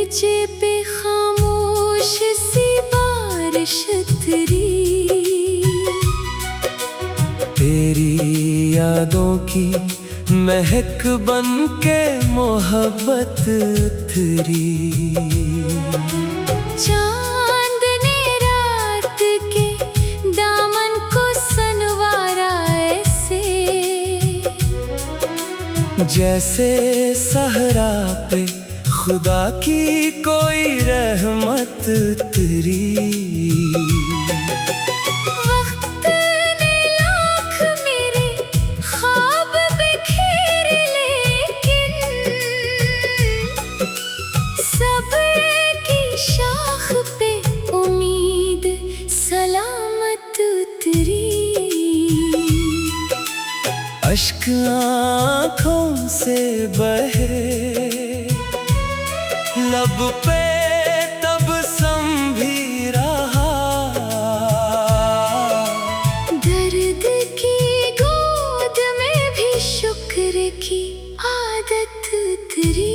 दरीचे पे खामोश सी बारिश तेरी, तेरी यादों की महक बन के मोहब्बत तेरी। चांद ने रात के दामन को सनवारा ऐसे, जैसे सहरा पे खुदा की कोई रहमत तेरी। वक्त ने लाख मेरे ख्वाब बिखेर लेकिन सब्र की शाख पे उम्मीद सलामत तेरी। अश्क आँखों से बहे लब पे तब संभी रहा, दर्द की गोद में भी शुक्र की आदत तेरी।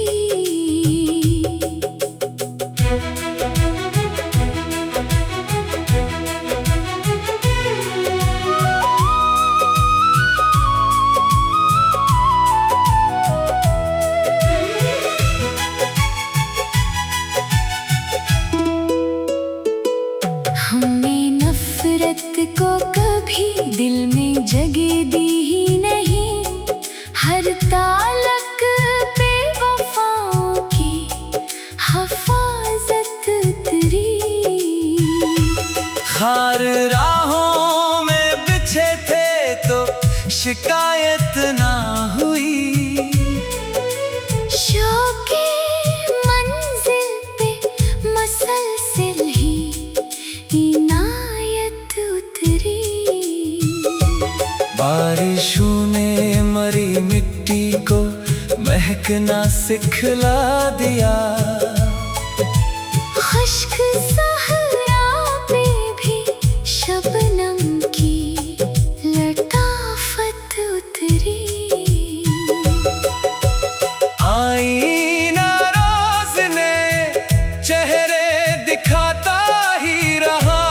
हमने नफरत को कभी दिल में जगह दी ही नहीं, हर तालक पे वफाओं की हिफाजत तेरी। खार राहों में बिछे थे तो शिकायत ना हुई, शौके मंजिल पे मसलसिल ही इनायत उतरी। बारिशों ने मरी मिट्टी को महकना सिखला दिया, खुश्क सहरा पे भी शबनम की लताफत उतरी। आईना रोज ने चेहरे दिखाता ही रहा,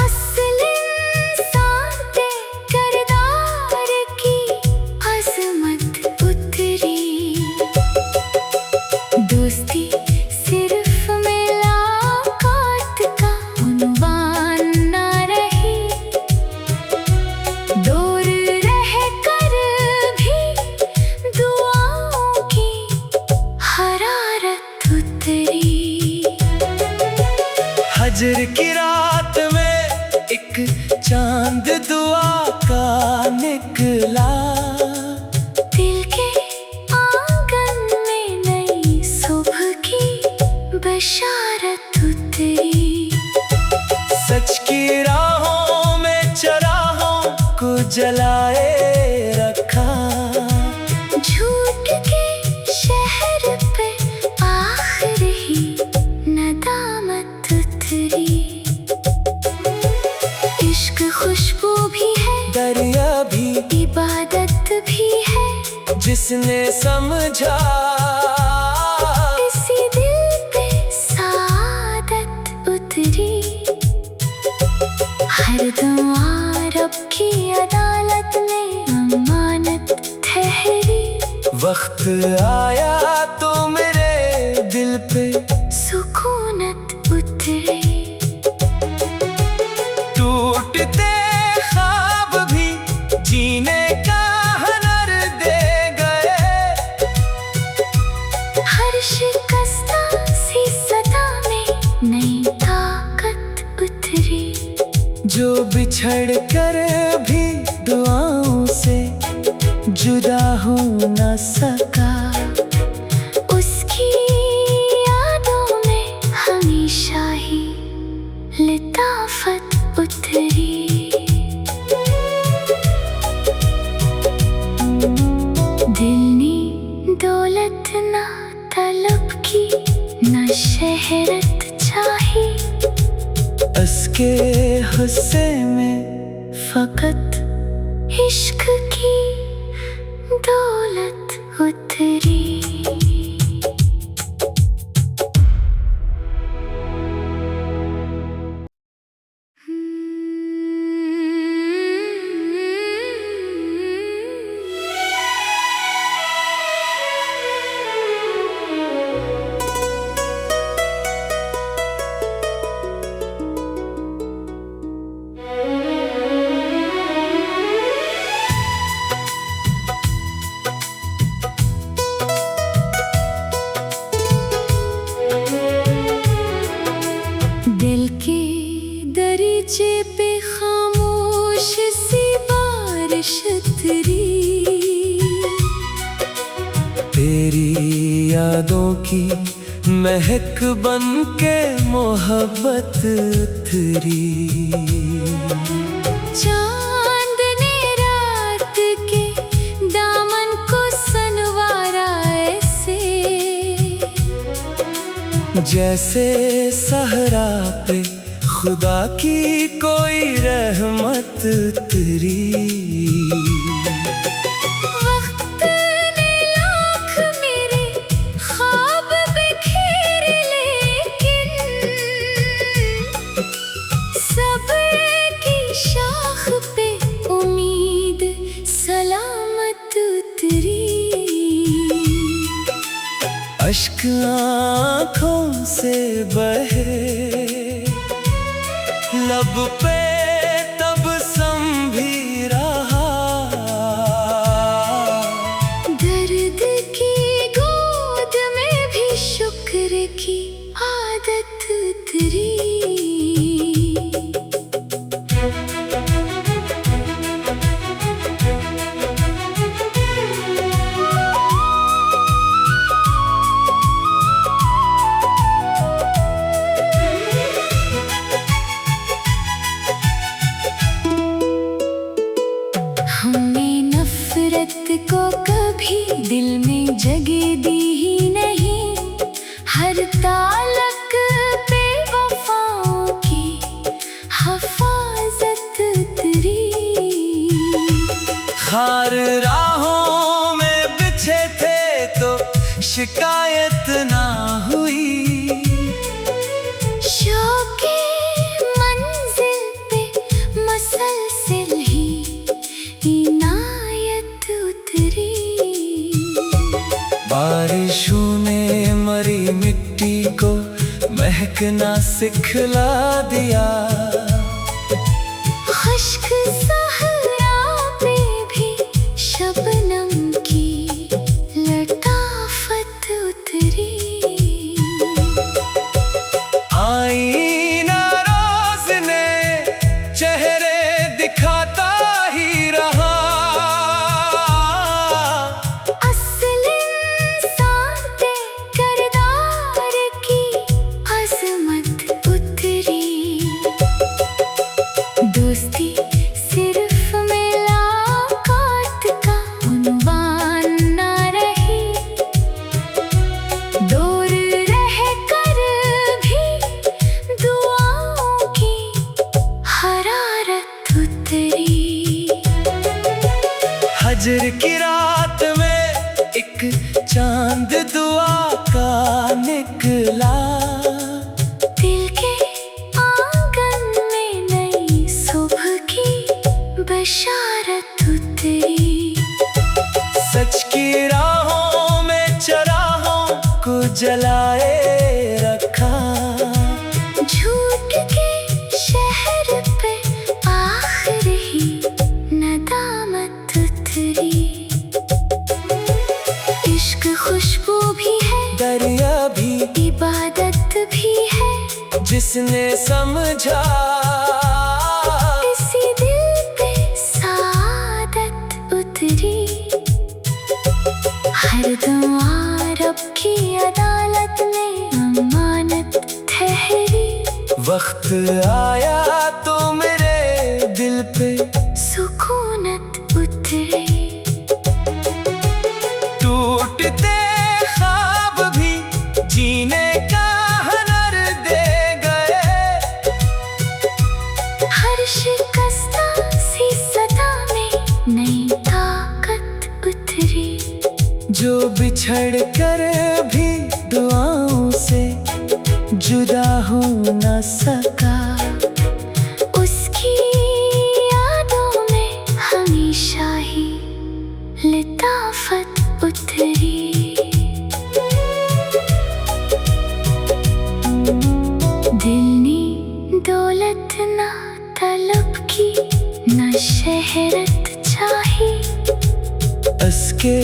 असल इंसान पे किरदार की अजमत उतरी। दोस्ती सिर्फ मुलाकात का उन्वान ना रही, दूर रह कर भी दुआओं की हरारत उतरी। हजर की रात में एक चांद दुआ का निकला, दिल के आंगन में नई सुबह की बशारत उतरी। सच की राहों में चराहों को जलाए रखा, झूठ के शहर पे आखिर ही नदामत उतरी। इश्क खुशबू भी है, दरिया भी, इबादत भी है, जिसने समझा इसी दिल पे सादत उतरी। हर दुआ रब की अदालत में अमानत ठहरी, वक्त आया तो मेरे दिल पे सुकूनत उतरी। टूटते ख्वाब भी जीने का हुनर दे गए, हर शिकस्ता सी सदा में नई ताकत उतरी। जो बिछड़ कर भी दुआओं से जुदा हो न सका, उसकी यादों में हमेशा ही लताफत उतरी। दिल ने दौलत ना तलब की, न शहरत चाही, उसके हुस्से में फकत इश्क की दौलत उतरी। तेरी यादों की महक बन के मोहब्बत उतरी। चांद ने रात के दामन को सनवारा ऐसे, जैसे सहरा पे खुदा की कोई रहमत उतरी। वक्त ने लाख मेरे ख्वाब बिखेरे, लेकिन सब्र की शाख पे उम्मीद सलामत उतरी। अश्क आँखों से बहे लब पे तबस्सुम भी रहा। दर्द की गोद में भी शुक्र की आदत उतरी। हमने नफरत को कभी दिल में जगह दी ही नहीं, हर तालक पे वफाओं की हिफाजत उतरी। खार राहों में बिछे थे तो शिकायत ना हुई। शौक़े मंजिल पे मसलसिल ही इनायत उतरी। बारिशों ने मरी मिट्टी को महकना सिखला दिया। खुश्क सहरा पे भी शबनम की लताफत उतरी। आईना रोज ने चेहरे दिखाता ही रहा। असल इंसान पे किरदार की अजमत उतरी। दोस्ती सिर्फ मुलाकात का उन्वान ना रही, दूर रह कर भी दुआओं की हरारत उतरी। हजर की रात में एक चांद दुआ का निकला। दिल के आंगन में नई सुबह की बशारत उतरी। सच की राहों में चराहों को जलाए रखा। झूठ के शहर पे आखिर ही नदामत उतरी। इश्क खुशबू भी है, दरिया भी, इबादत भी है, जिसने समझा इसी दिल पे सादत उतरी। हर दुआ रब की अदालत में अमानत ठहरी। वक्त आया तो मेरे दिल पे सुकूनत उतरी। टूटते ख्वाब भी जीने का हुनर दे गए। हर शिकस्ता सी सदा में नई ताकत उतरी। जो बिछड़ कर भी दुआओं से जुदा हो न सका, उसकी यादों में हमेशा ही लिताफत उतरी। दिल ने दौलत ना तलब की, न शहरत चाही, उसके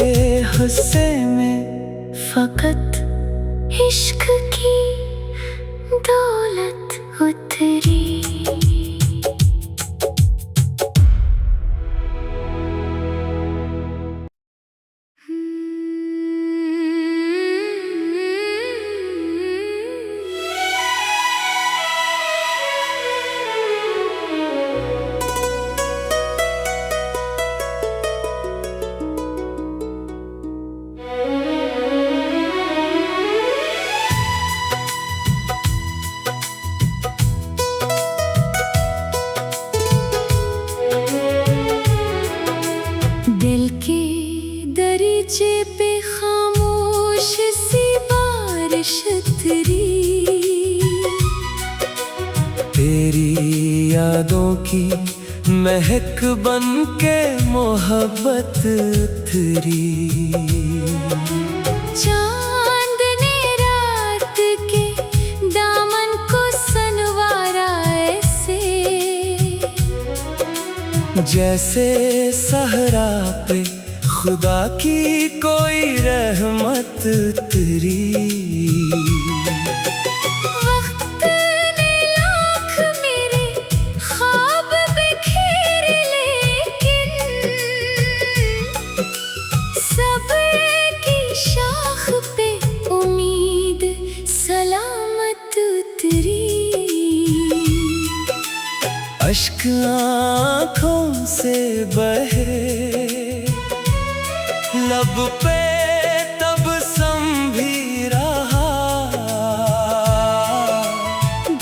हुस्से में फकत इश्क की दौलत उतरी। यादों की महक बन के मोहब्बत उतरी। चांदनी रात के दामन को सनवारा ऐसे, जैसे सहरा पे खुदा की कोई रहमत उतरी। वक्त ने लाख मेरे ख्वाब बिखेरे, लेकिन सब्र की शाख पे उम्मीद सलामत उतरी। अश्क आँखों से बहे लब पे तब भी रहा,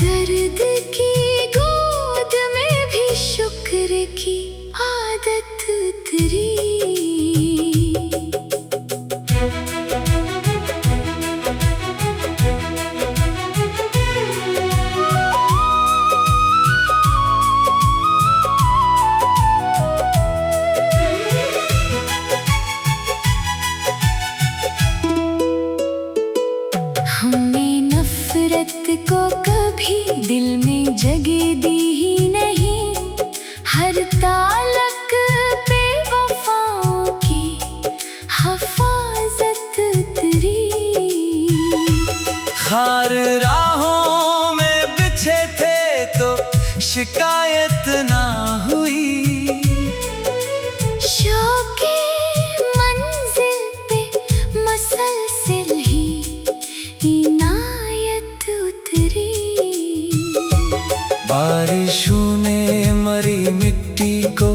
दर्द की गोद में भी शुक्र की आदत उतरी। हमने नफरत को कभी दिल में जगह दी ही नहीं, हर तालक पे वफाओं की हिफाजत उतरी। खार राहों में बिछे थे तो शिकायत ना हुई, शौके मंजिल पे मसलसिल ही इनायत उतरी। बारिशों ने मरी मिट्टी को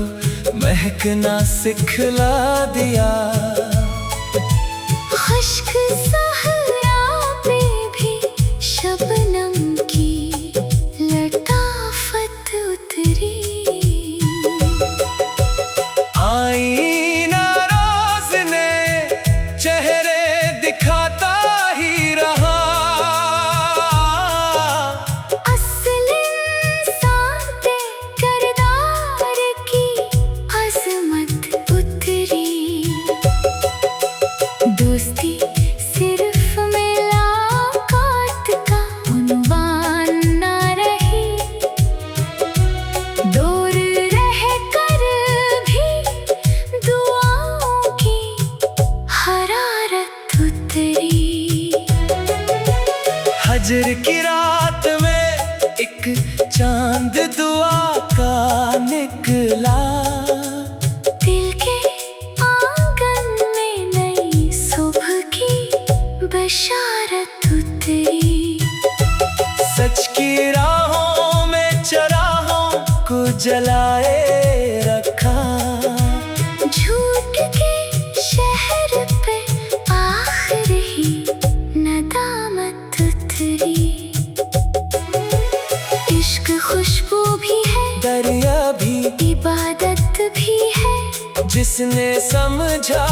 महकना सिखला दिया, खुश्क सहरा पे भी शबनम की लताफत उतरी। आईना रोज ने चेहरे दिखाता ही रहा, असल इंसान पे किरदार की अजमत उतरी। दोस्ती सिर्फ मुलाकात का उन्वान ना रही, दूर रह कर भी दुआओं की हरारत उतरी। हजर की रात में एक चांद दुआ का निकला, दिल के आंगन में नई सुबह की बशारत उतरी। सच की राहों में चराहों को जलाए रखा, झूठ के शहर पे आखिर ही नदामत उतरी। इश्क खुशबू भी है, दरिया भी, इबादत भी है, जिसने समझा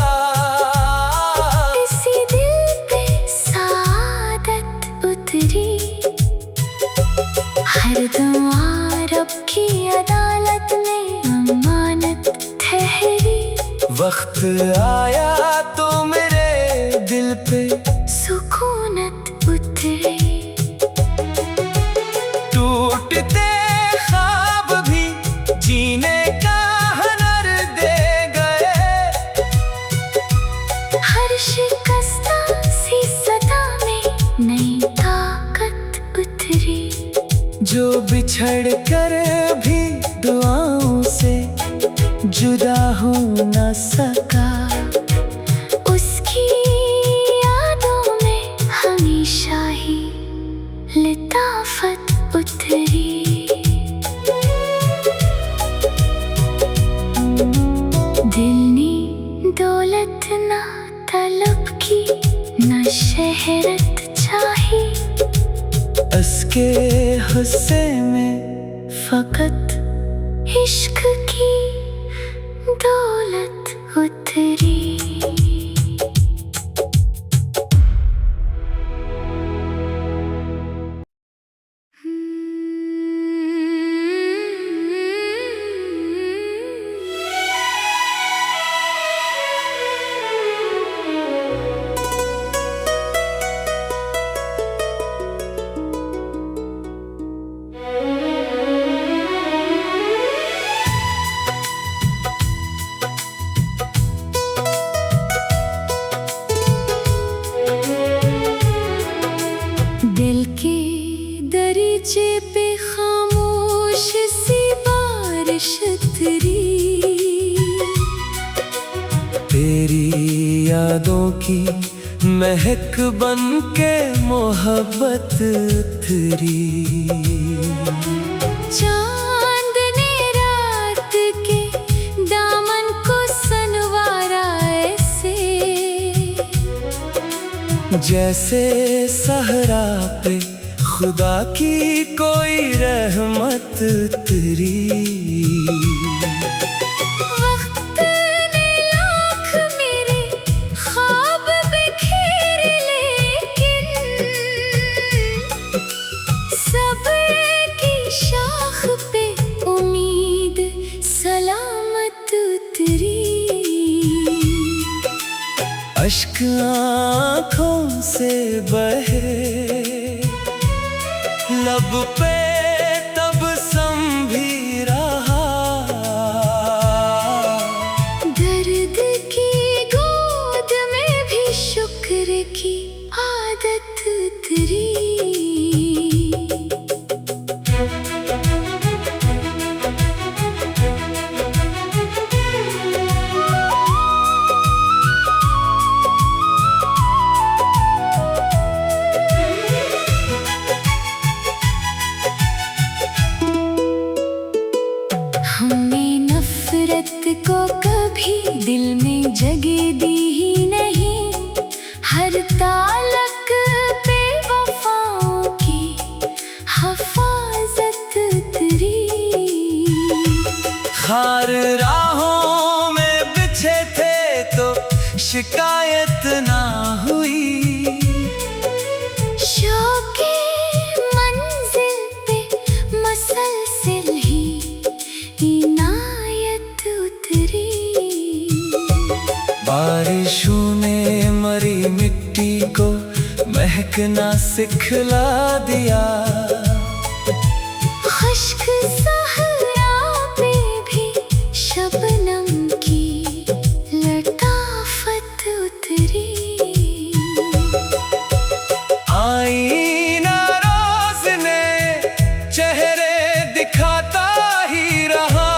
इसी दिल पे सादत उतरी। हर दुआ रब की अदालत में अमानत ठहरी। वक्त आया तो मेरे दिल पे सुकूनत उतरी। टूटते ख्वाब भी जीने का हुनर दे गए, हर शिकस्ता सी सदा में नई ताकत उतरी। जो बिछड़ कर भी दुआओं से जुदा हो न सका, उसकी यादों में हमेशा ही लताफत उतरी। दिल ने दौलत ना तलब की, न शहरत चाही, उसके हुस्से में फकत इश्क की दौलत उतरी। यादों की महक बन के मोहब्बत उतरी। चांद ने रात के दामन को सनवारा ऐसे, जैसे सहरा पे खुदा की कोई रहमत उतरी। वक्त ने लाख मेरे ख्वाब बिखेरे, लेकिन सब्र की शाख पे उम्मीद सलामत उतरी। अश्क आँखों से बहे लब पे तबस्सुम भी रहा। दर्द की गोद में भी शुक्र की आदत उतरी। हमने नफरत को कभी दिल में जगह दी ही नहीं, हर तालक पे वफाओं की हिफाजत उतरी। खार राहों में बिछे थे तो शिकायत ना हुई। शौके मंजिल पे मसलसिल ही इनायत उतरी। बारिशों ने मरी मिट्टी को महकना सिखला दिया। खुश्क सहरा पे भी शबनम की लताफत उतरी। आईना रोज ने चेहरे दिखाता ही रहा।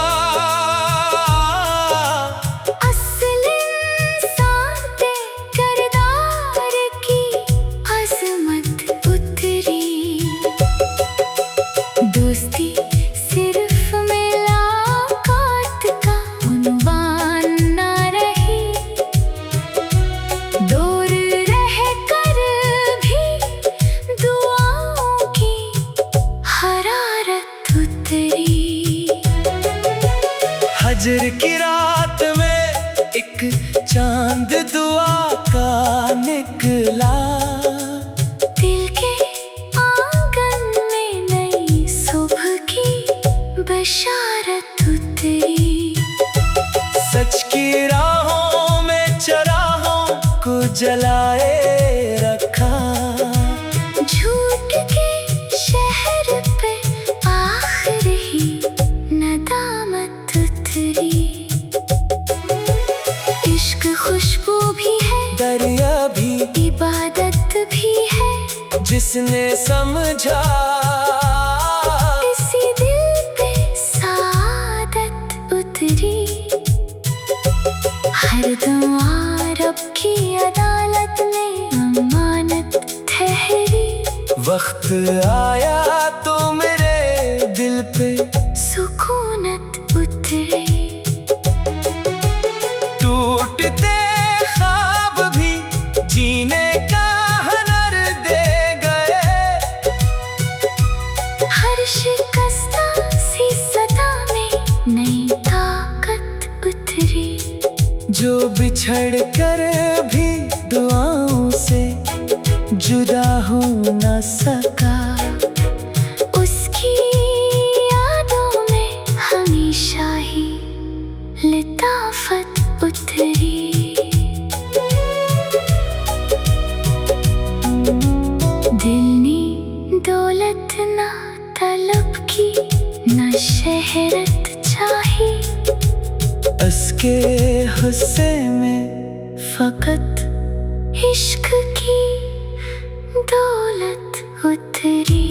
असल इंसान पे किरदार की अजमत उतरी। दोस्ती सिर्फ मुलाकात का उन्वान ना रही, दूर रह कर भी दुआओं की हरारत उतरी। हजर की रात में एक चांद दुआ का निकला। दिल के आंगन में नई सुबह की बशारत उतरी। सच की राहों में चराहों को जलाए रखा। झूठ के शहर पे आखिर ही नदामत उतरी। इश्क खुशबू भी है, दरिया भी, इबादत भी है, जिसने समझा इसी दिल पे सादत उतरी। हर दुआ रब की अदालत में अमानत ठहरी। वक्त आया तो मेरे दिल पे सुकूनत उतरी। टूटते ख्वाब भी जीने का हुनर दे गए। हर शिकस्ता सी सदा में नई ताकत उतरी। जो बिछड़ कर भी दुआओं से जुदा हो न सका, उसकी यादों में हमेशा ही लिताफत उतरी। दिल ने दौलत ना तलब की, न शहरत चाही, उसके हुस्से में फकत इश्क की दौलत उतरी।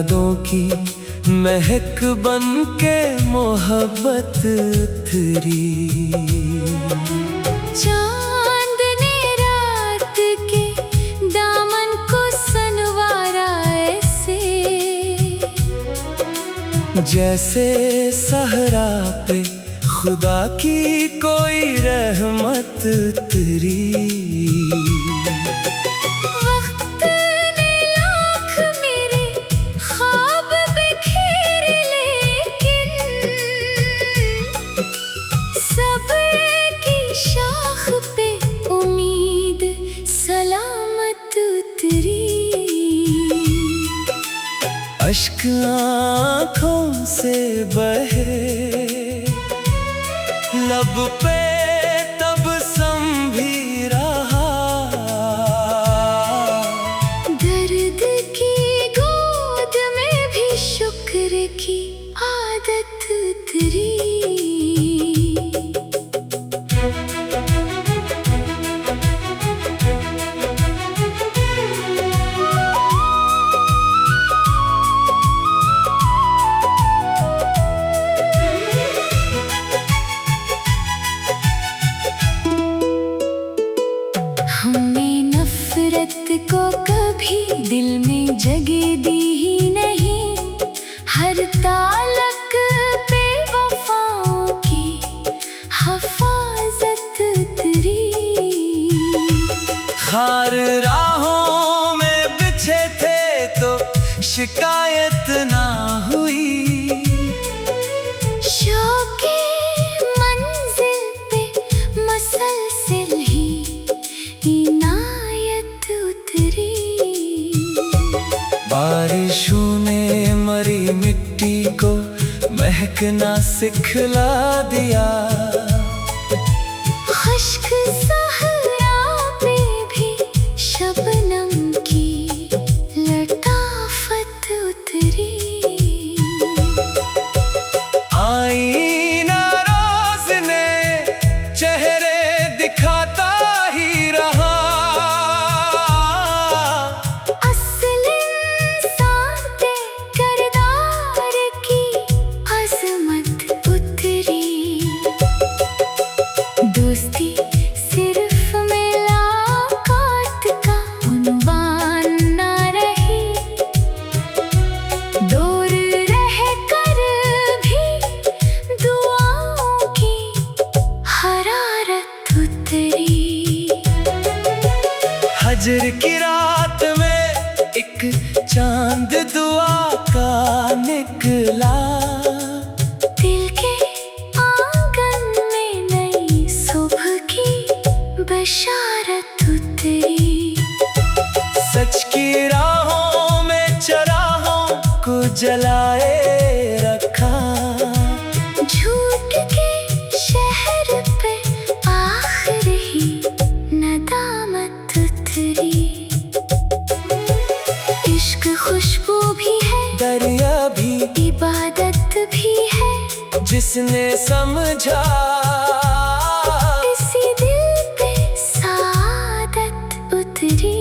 यादों की महक बन के मोहब्बत उतरी। चांदनी रात के दामन को सनवारा ऐसे, जैसे सहरा पे खुदा की कोई रहमत उतरी। वक्त ने लाख मेरे ख्वाब बिखेरे, लेकिन सब्र की शाख पे उम्मीद सलामत उतरी। अश्क आँखों से बहे लब पे तब संभी रहा, दर्द की गोद में भी शुक्र की आदत उतरी। हमने नफरत को कभी दिल में जगह दी ही नहीं, हर तालक पे वफाओं की हिफाजत उतरी। खार राहों में बिछे थे तो शिकायत ना हुई, शौके मंजिल पे मसलसिल ही इनायत उतरी। बारिशों ने मरी मिट्टी को महकना सिखला दिया, खुश्क सहरा पे भी शबनम की लताफत उतरी। आईना रोज ने चेहरे दिखाता ही रहा, असल इंसान पे किरदार की अजमत उतरी। दोस्ती सिर्फ मुलाकात का उन्वान ना रही, दूर रह कर भी दुआओं की हरारत उतरी। हजर की रात में एक चांद दुआ का निकला, दिल के आंगन में नई सुबह की बशारत उतरी। सच की राहों में चराहों को जलाए रखा, झूठ के शहर पे आखिर ही नदामत उतरी। इश्क खुशबू भी है, दरिया भी, इबादत भी है, जिसने समझा इसी दिल पे सादत उतरी।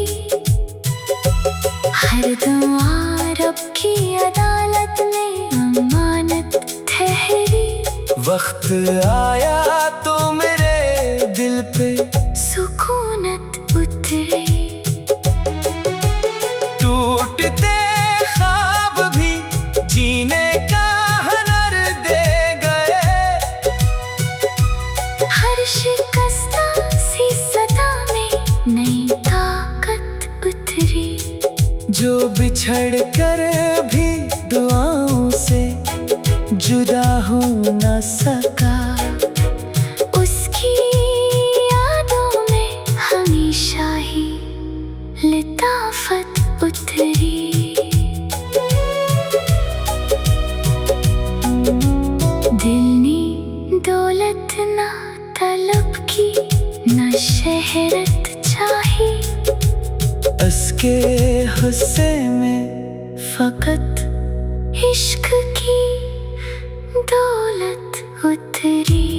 हर दुआ रब की अदालत में अमानत ठहरी। वक्त आया तो मेरे दिल पे सुकूनत उतरी। टूटते ख्वाब भी जीने का हुनर दे गए, हर शिकस्ता सी सदा में नई ताकत उतरी। जो बिछड़ कर भी दुआओं से जुदा हो न सका, उसकी यादों में हमेशा ही लिताफत उतरी। दिल ने दौलत ना तलब की, न शहरत चाही, उसके हुस्से में फकत इश्क की दौलत उतरी।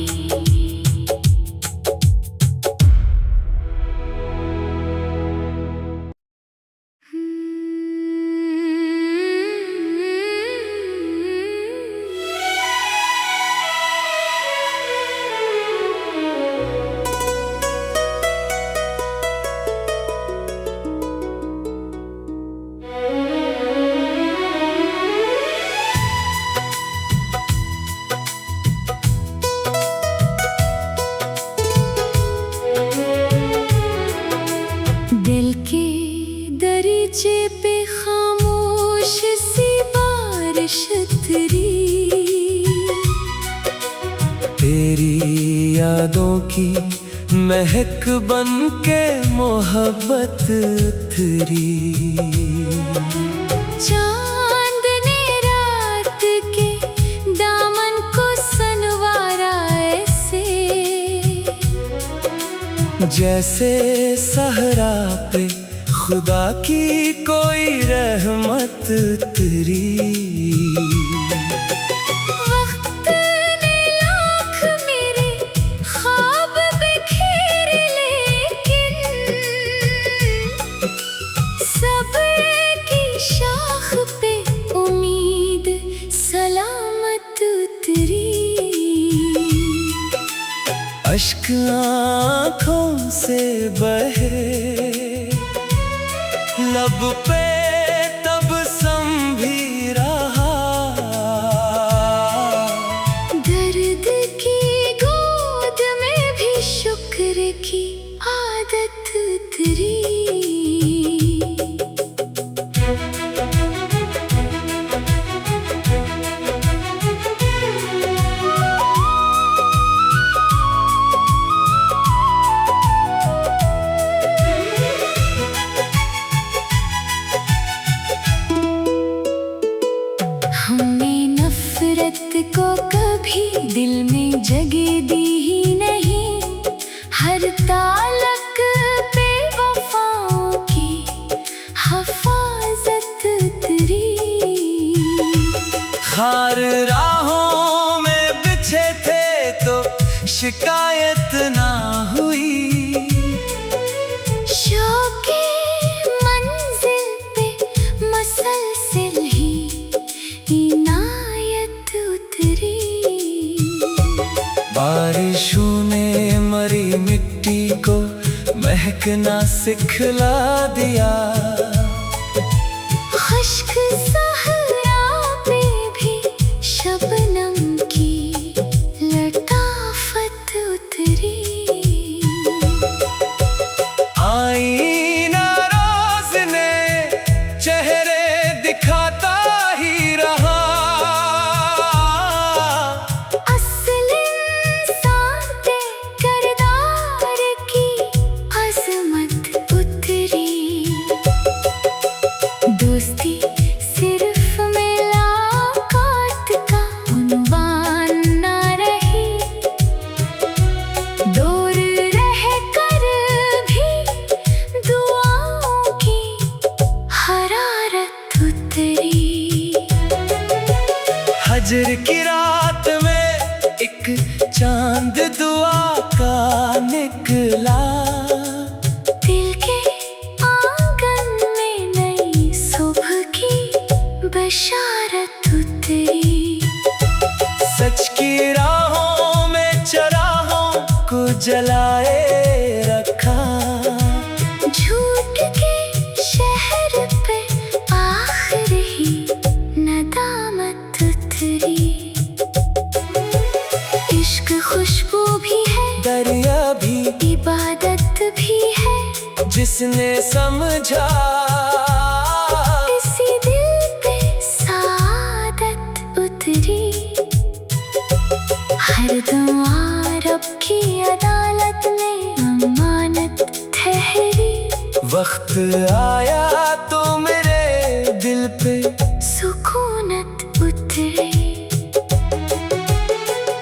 के दरीचे पे खामोश सी बारिश उतरी, तेरी यादों की महक बन के मोहब्बत उतरी। चांद ने रात के दामन को सनवारा ऐसे, जैसे सहरा पे खुदा की कोई रहमत उतरी। वक्त ने लाख मेरे ख्वाब बिखेर, लेकिन सब्र की शाख पे उम्मीद सलामत उतरी। अश्क आँखों से बहे लब पे तबस्सुम भी रहा, दर्द की गोद में भी शुक्र की आदत उतरी। हमने नफरत को कभी दिल में जगह दी ही नहीं, हर तालक पे वफाओं की हिफाजत उतरी। खार राहों में बिछे थे तो शिकायत ना हुई, शौके मंजिल पे मसलसिल ही इनायत उतरी। बारिशों ने मरी मिट्टी को महकना सिखला दिया, खुश्क सहरा पे भी शबनम की लताफत उतरी। आईना रोज ने चेहरे दिखाता ही रहा, असल इंसान पे किरदार की अजमत उतरी। दोस्ती सिर्फ मुलाकात का उन्वान ना रही, दूर रह कर भी दुआओं की हरारत उतरी। हजर की रात में एक चांद दुआ का निकला, दिल के आंगन में नई सुबह की बशारत उतरी। सच की राहों में चराहों को जलाए रखा, झूठ के शहर पे आखिर ही नदामत उतरी। इश्क खुशबू भी है, दरिया भी, इबादत भी है, जिसने समझा इसी दिल पे सादत उतरी। हर दुआ रब की अदालत में अमानत ठहरी। वक्त आया तो मेरे दिल पे सुकूनत उतरी।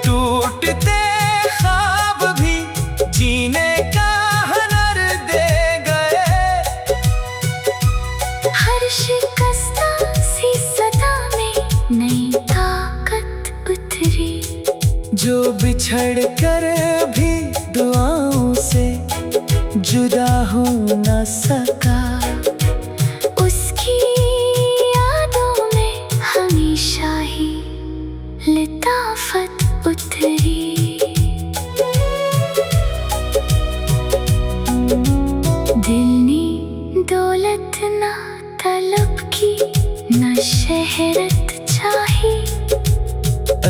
टूटते ख्वाब भी जीने का हुनर दे गए, हर शिकस्ता सी सदा में नई ताकत उतरी। जो बिछड़ कर भी दुआओं से जुदा हो न सका, उसकी यादों में हमेशा ही लिताफत उतरी। दिल ने दौलत ना तलब की, न शहरत चाही,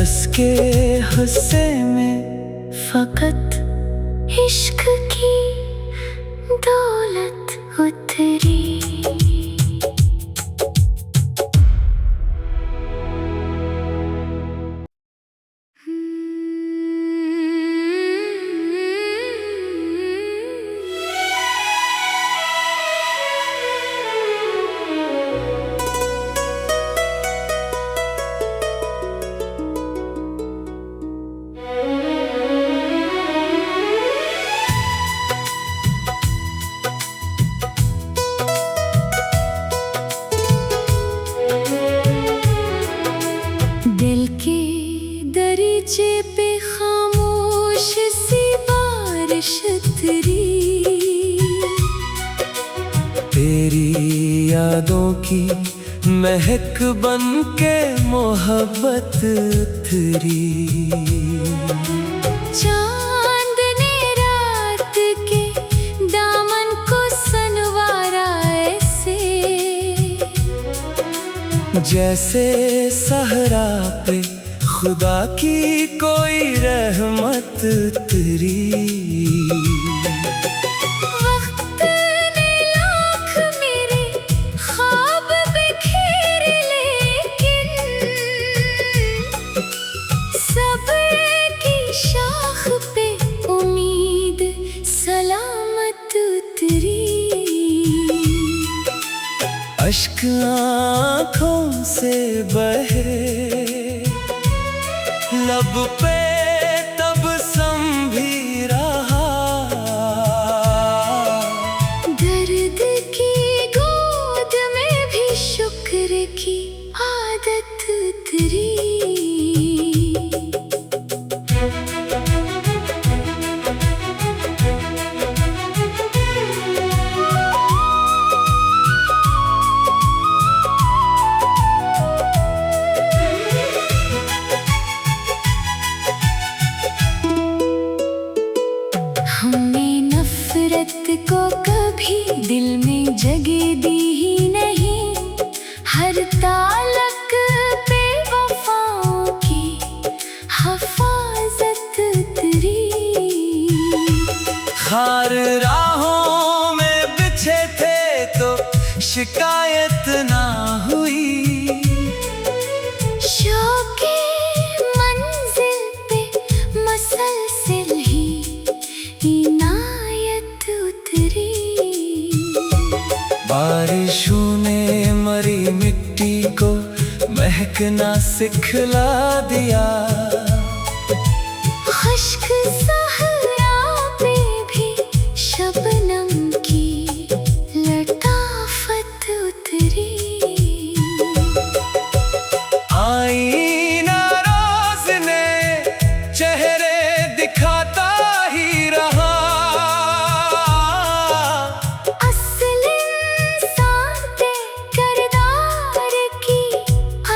उसके हिस्से में फकत इश्क की दौलत उतरी। दिल के दरीचे पे खामोश सी बारिश उतरी। तेरी यादों की महक बन के मोहब्बत उतरी। चांद ने रात के दामन को सनवारा ऐसे, जैसे सहरा पे खुदा की कोई रहमत उतरी। वक्त ने लाख मेरे ख्वाब बिखेरे, लेकिन सब्र की शाख पे उम्मीद सलामत उतरी। अश्क आँखों से बहे, लब पे तब भी रहा। दर्द की गोद में भी शुक्र की आदत उतरी। हमने नफरत को कभी दिल में जगह दी ही नहीं। हर तालक पे वफाओं की हिफाजत उतरी। खार राहों में बिछे थे तो शिकायत ना हुई। शौके मंजिल पे मसलसिल ही इनायत उतरी। बारिशों ने मरी मिट्टी को महकना सिखला दिया। खुश्क सहरा पे भी शबनम की लताफत उतरी। आईना रोज ने चेहरे दिखाता ही रहा। असल इंसान पे किरदार की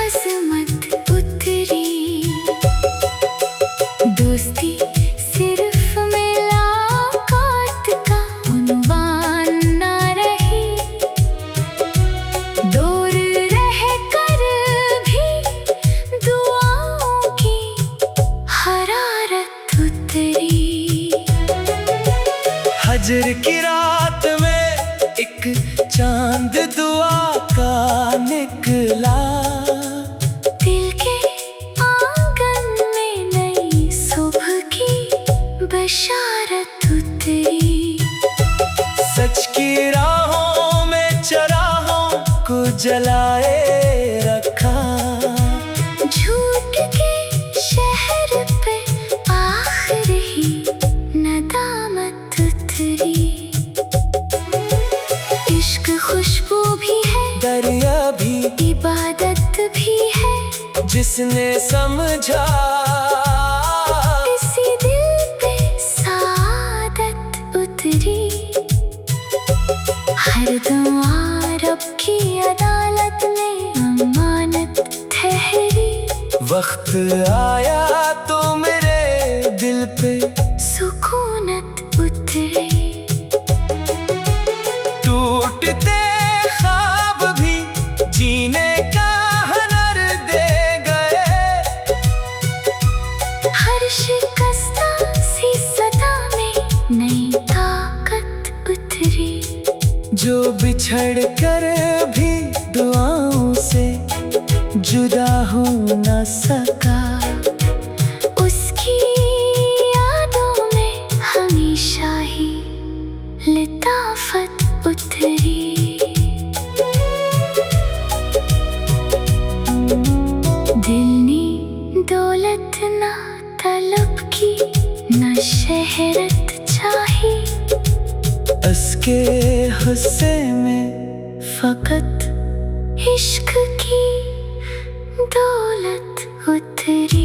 अजमत उतरी। दोस्ती सिर्फ मुलाकात का उन्वान ना रही। दूर रह कर भी दुआओं की हरारत उतरी। हजर की रात में एक चांद दुआ का निकला। दिल के आंगन में नई सुबह की बशारत उतरी। सच की राहों में चराहों को जलाए रखा। झूठ के शहर पे आखिर ही नदामत उतरी। इश्क खुशबू भी है, दरिया भी, इबादत भी है। जिसने समझा इसी दिल पे सादत उतरी। हर दुआ रब की अदालत में अमानत ठहरी। वक्त आया तो मेरे दिल पे सुकूनत उतरी। टूटते ख्वाब भी जीने का हुनर दे गए। हर शिकस्ता सी सदा में नई ताकत उतरी। जो बिछड़ कर भी दुआओं से जुदा हो न सका। उसकी यादों में हमेशा ही लताफत उतरी। दिल ने दौलत ना तलब की, न शहरत चाही। उसके हुस्से में फकत इश्क की दौलत उतरी।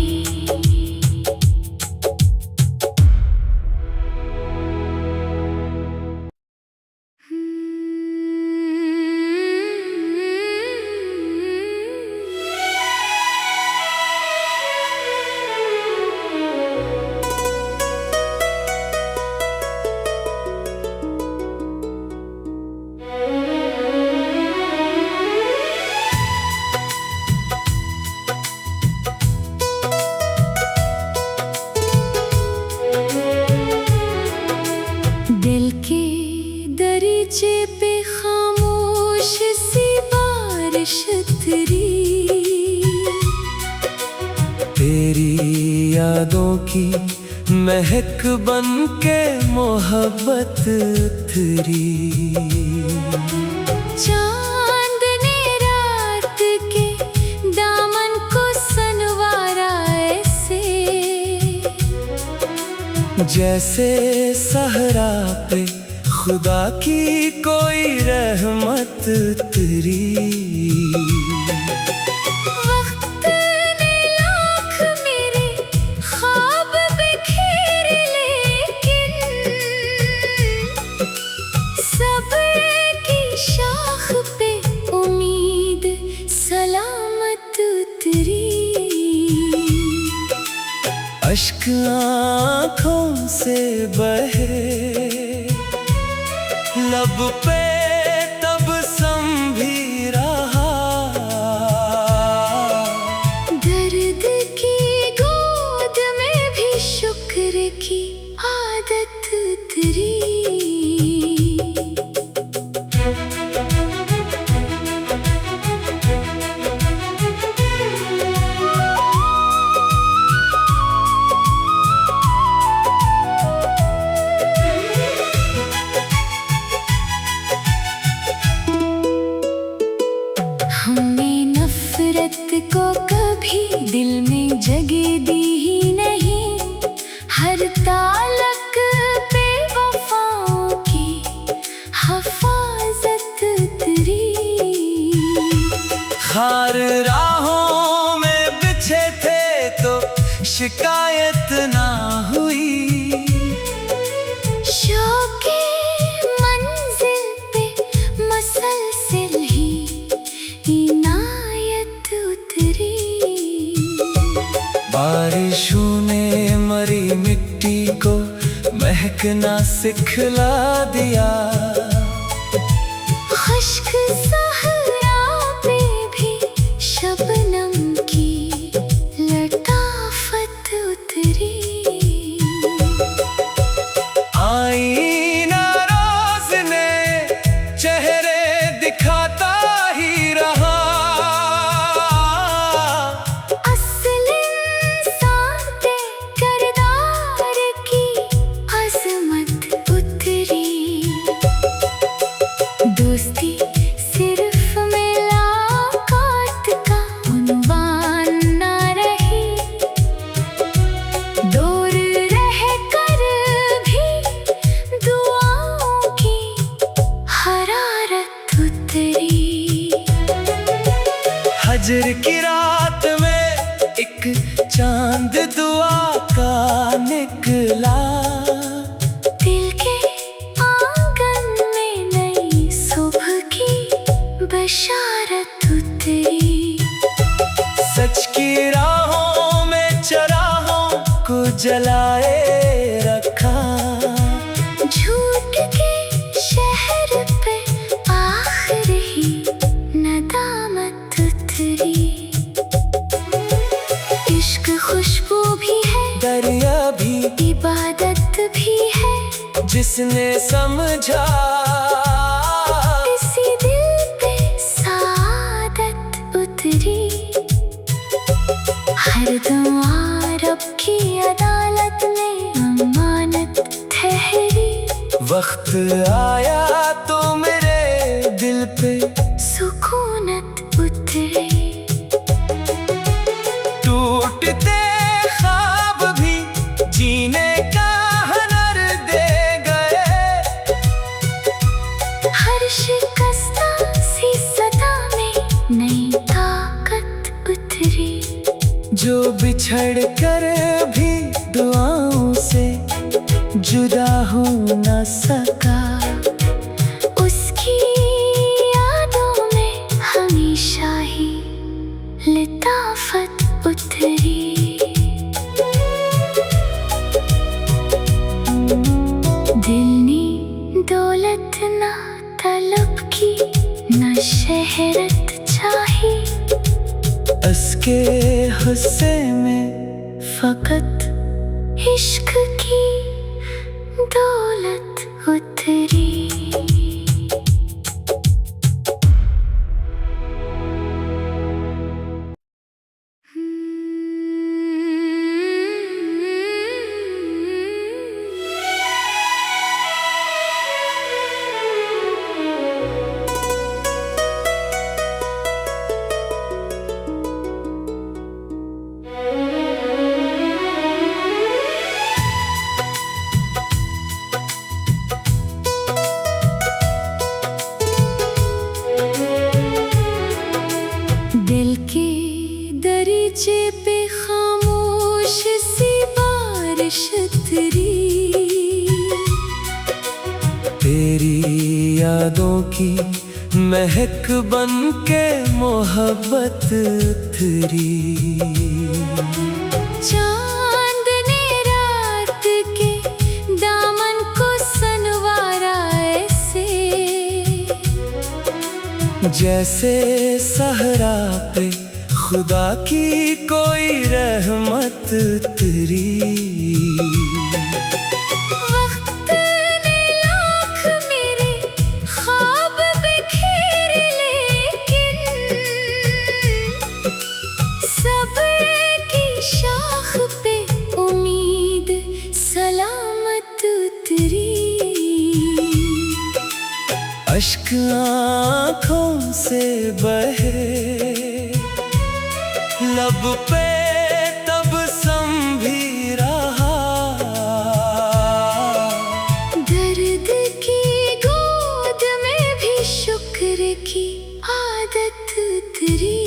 दिल के दरीचे पे खामोश सी बारिश उतरी। तेरी यादों की महक बन के मोहब्बत उतरी। चांद ने रात के दामन को सनवारा ऐसे, जैसे सहरा पे खुदा की कोई रहमत उतरी। वक्त ने लाख मेरे ख्वाब बिखेरे, लेकिन सब्र की शाख पे उम्मीद सलामत उतरी। अश्क आँखों से बहे लब पे तबस्सुम भी रहा। दर्द की गोद में भी शुक्र की आदत उतरी। हमने नफरत को कभी दिल में जगह दी ही नहीं। हर तालक पे वफाओं की हिफाजत उतरी। खार राहों में बिछे थे तो शिकायत ना हुई। शौक़े मंजिल पे मसलसल ही इनायत उतरी। बारिशों ने मरी मिट्टी को महकना सिखला दिया। खुश्क सहरा पे भी शबनम की लताफत उतरी। आईना रोज ने चेहरे दिखाता ही रहा। असल इंसान पे किरदार की अज़मत उतरी। दोस्ती सिर्फ मुलाकात का उन्वान ना रही। दूर रह कर भी दुआओं की हरारत उतरी। हजर की रात में एक चांद दुआ का निकला। दिल के आंगन में नई सुबह की बशारत उतरी। सच की राहों में चराहों को जलाए रखा। झूठ के शहर पे आखिर ही नदामत उतरी। इश्क खुशबू भी है, दरिया भी, इबादत भी है। जिसने समझा इसी वक्त आया तो मेरे दिल पे सुकूनत उतरे। टूटते ख्वाब भी जीने का हुनर दे गए। हर शिकस्ता सी सदा में नई ताकत उतरी। जो बिछड़ कर भी दुआओं से जुदा हो न सका, उसकी यादों में हमेशा ही लिताफत उतरी। दिल ने दौलत ना तलब की, न शहरत चाही। उसके हुस्से में फकत इश्क की दौलत उतरी। दिल के दरीचे पे खामोश सी बारिश उतरी। तेरी यादों की महक बन के मोहब्बत उतरी। चांद ने रात के दामन को सनवारा ऐसे, जैसे सहरा पे खुदा की कोई रहमत उतरी। वक्त ने लाख मेरे ख्वाब बिखेरे, लेकिन सब्र की शाख पे उम्मीद सलामत उतरी। अश्क आँखों से बहे लब पे तब भी रहा। दर्द की गोद में भी शुक्र की आदत उतरी।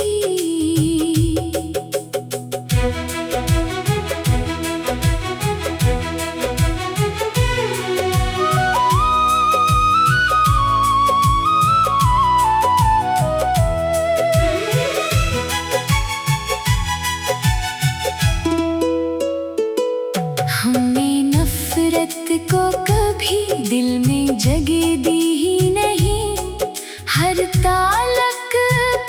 हमने नफरत को कभी दिल में जगह दी ही नहीं। हर तालक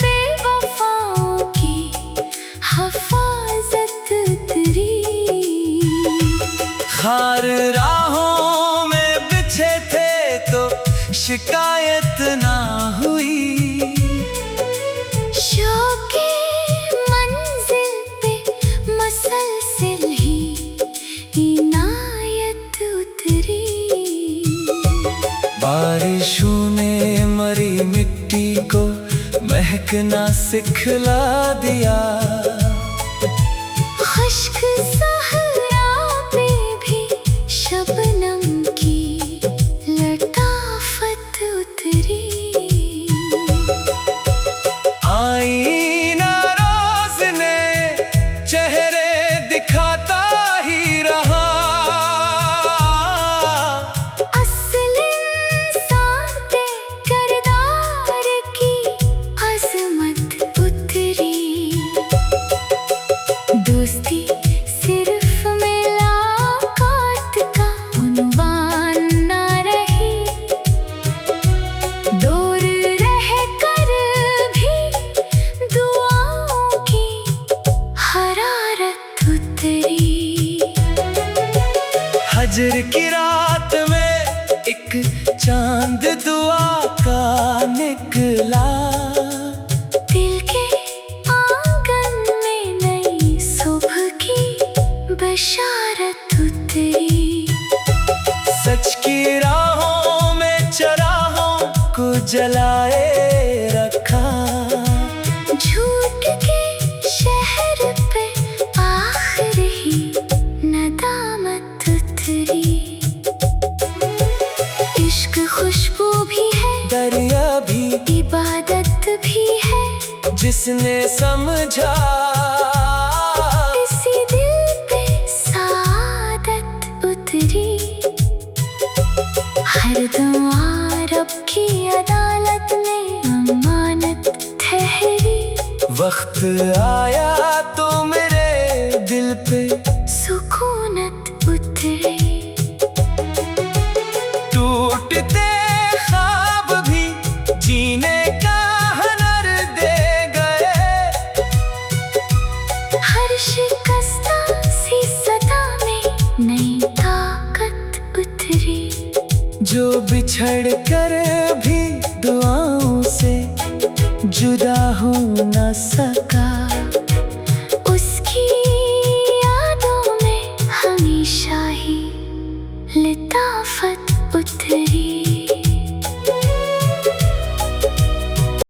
पे वफाओं की हिफाजत उतरी। खार राहों में बिछे थे तो शिकायत ना हुई। शौके मंजिल पे मसलसिल ही इनायत उतरी। बारिशों ने मरी मिट्टी को महकना सिखला दिया। खुश्क सहरा पे भी शबनम की लताफत उतरी। आईना रोज ने चेहरे दिखाता ही रहा। असल इंसान पे किरदार की अजमत उतरी। दोस्ती सिर्फ मुलाकात का उन्वान ना रही। दूर रह कर भी दुआओं की हरारत उतरी। हजर की रात में एक चांद दुआ का निकला। दिल के आंगन में नई सुबह की बशारत उतरी। सच की राहों जलाए रखा। झूठ के शहर पे आखिर ही नदामत उतरी। इश्क खुशबू भी है, दरिया भी, इबादत भी है, जिसने समझा इसी दिल पे सादत उतरी। हर दुआ रब की अदालत में अमानत ठहरी। वक्त आया तो मेरे दिल पे सुकूनत उतरी। टूटते ख्वाब भी जीने का हुनर दे गए। हर शिकस्ता सी सदा में नई ताकत उतरी। जो बिछड़ कर भी दुआओं से जुदा हो न सका।